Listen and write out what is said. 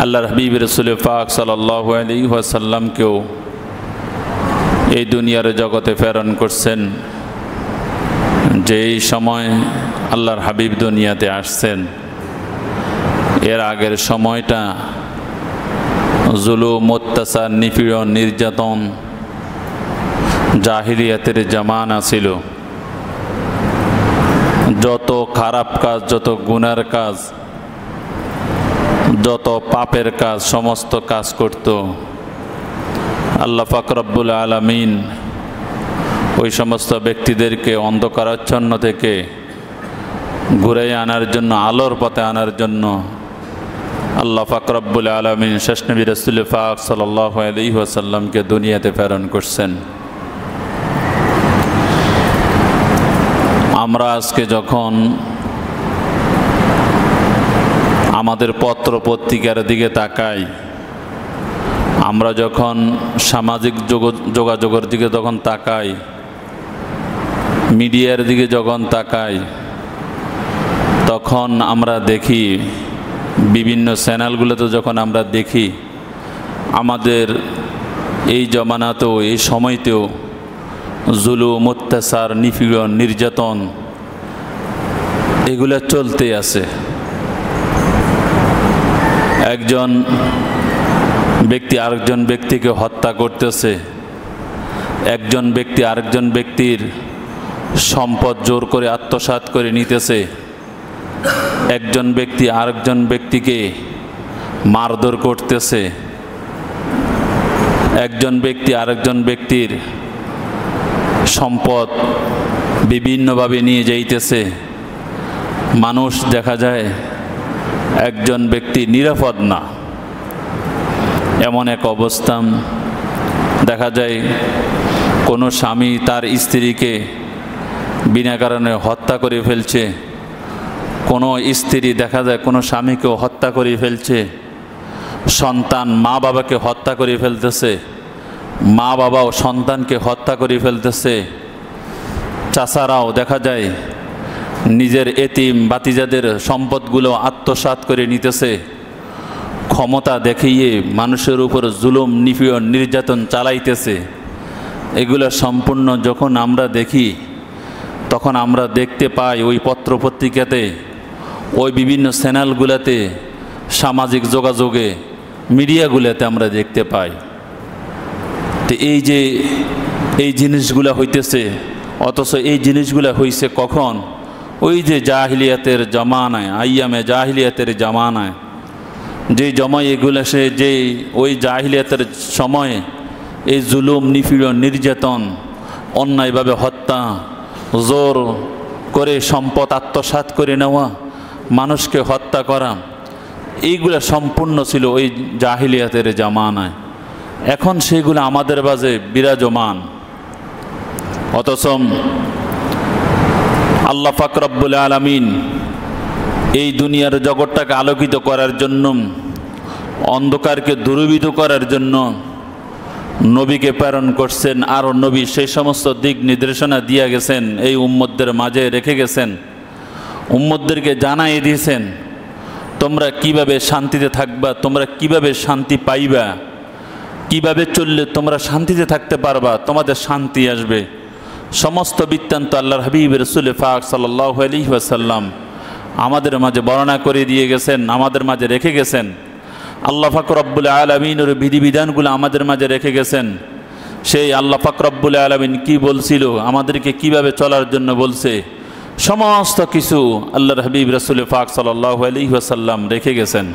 আল্লাহর হাবিব রাসূল পাক সাল্লাল্লাহু আলাইহি ওয়াসাল্লামকেও এই দুনিয়ার জগতে প্রেরণ করছেন। যেই সময় আল্লাহর হাবিব দুনিয়াতে আসছেন এর আগের সময়টা জুলুম, অত্যাচার, নিপীড়ন, নির্যাতন, জাহিলিয়াতের জামানা ছিল। যত খারাপ কাজ, যত গুনার কাজ, যত পাপের কাজ, সমস্ত কাজ করত আল্লাহ পাক রব্বুল আলামিন ওই সমস্ত ব্যক্তিদেরকে অন্ধকারাচ্ছন্ন থেকে ঘুরে আনার জন্য, আলোর পথে আনার জন্য আল্লাহ পাক রব্বুল আলামিন শেষ নবী রাসূল পাক সাল্লাল্লাহু আলাইহি ওয়াসাল্লামকে দুনিয়াতে প্রেরণ করছেন। আমরা আজকে যখন আমাদের পত্র পত্রিকার দিকে তাকাই, আমরা যখন সামাজিক যোগাযোগের দিকে যখন তাকাই, মিডিয়ার দিকে যখন তাকাই, তখন আমরা দেখি বিভিন্ন চ্যানেলগুলোতে যখন আমরা দেখি আমাদের এই জমানাতেও, এই সময়তেও জুলুম, অত্যাচার, নিপীড়ন, নির্যাতন এগুলো চলতে আছে। একজন ব্যক্তি আরেকজন ব্যক্তিকে হত্যা করতেছে, একজন ব্যক্তি আরেকজন ব্যক্তির সম্পদ জোর করে আত্মসাৎ করে নিতেছে, একজন ব্যক্তি আরেকজন ব্যক্তিকে মারধর করতেছে, একজন ব্যক্তি আরেকজন ব্যক্তির সম্পদ বিভিন্নভাবে নিয়ে যাইতেছে। মানুষ দেখা যায় একজন ব্যক্তি নিরাপদ না, এমন এক অবস্থা দেখা যায় কোনো স্বামী তার স্ত্রীকে বিনা কারণে হত্যা করে ফেলছে, কোনো স্ত্রী দেখা যায় কোনো স্বামীকেও হত্যা করে ফেলছে, সন্তান মা বাবাকে হত্যা করে ফেলতেছে, মা বাবাও সন্তানকে হত্যা করে ফেলতেছে, চাচারাও দেখা যায় নিজের এতিম বাতিজাদের সম্পদগুলো আত্মসাৎ করে নিতেছে, ক্ষমতা দেখিয়ে মানুষের উপর জুলুম, নিপীড়ন, নির্যাতন চালাইতেছে। এগুলো সম্পূর্ণ যখন আমরা দেখি তখন আমরা দেখতে পাই ওই পত্রপত্রিকাতে, ওই বিভিন্ন চ্যানেলগুলোতে, সামাজিক যোগাযোগে, মিডিয়াগুলোতে আমরা দেখতে পাই। তো এই যে এই জিনিসগুলো হইতেছে, অথচ এই জিনিসগুলো হইছে কখন? ওই যে জাহিলিয়াতের জামানায়, আইয়ামে জাহিলিয়াতের জামানায়, যে জমায় এগুলো সে যে ওই জাহিলিয়াতের সময়ে এই জুলুম, নিপীড়ন, নির্যাতন, অন্যায়ভাবে হত্যা, জোর করে সম্পদ আত্মসাৎ করে নেওয়া, মানুষকে হত্যা করা, এইগুলো সম্পূর্ণ ছিল ওই জাহিলিয়াতের জামানায়। এখন সেগুলো আমাদের মাঝে বিরাজমান। অথচ আল্লাহ পাক রব্বুল আলামিন এই দুনিয়ার জগৎটাকে আলোকিত করার জন্য, অন্ধকারকে দূরীভূত করার জন্য নবীকে প্রেরণ করছেন। আর নবী সেই সমস্ত দিক নির্দেশনা দিয়ে গেছেন, এই উম্মতদের মাঝে রেখে গেছেন, উম্মতদেরকে জানাই দিয়েছেন তোমরা কিভাবে শান্তিতে থাকবা, তোমরা কিভাবে শান্তি পাইবা, কিভাবে চললে তোমরা শান্তিতে থাকতে পারবা, তোমাদের শান্তি আসবে। সমস্ত বৃত্তান্ত আল্লাহর হাবিব রাসূল পাক সাল্লাল্লাহু আলাইহি ওয়াসাল্লাম আমাদের মাঝে বর্ণনা করে দিয়ে গেছেন, আমাদের মাঝে রেখে গেছেন। আল্লাহ পাক রব্বুল আলামিনের বিধিবিধানগুলো আমাদের মাঝে রেখে গেছেন। সেই আল্লাহ পাক রব্বুল আলামিন কি বলছিল, আমাদেরকে কিভাবে চলার জন্য বলছে, সমস্ত কিছু আল্লাহর হাবিব রাসূল পাক সাল্লাল্লাহু আলাইহি ওয়াসাল্লাম রেখে গেছেন।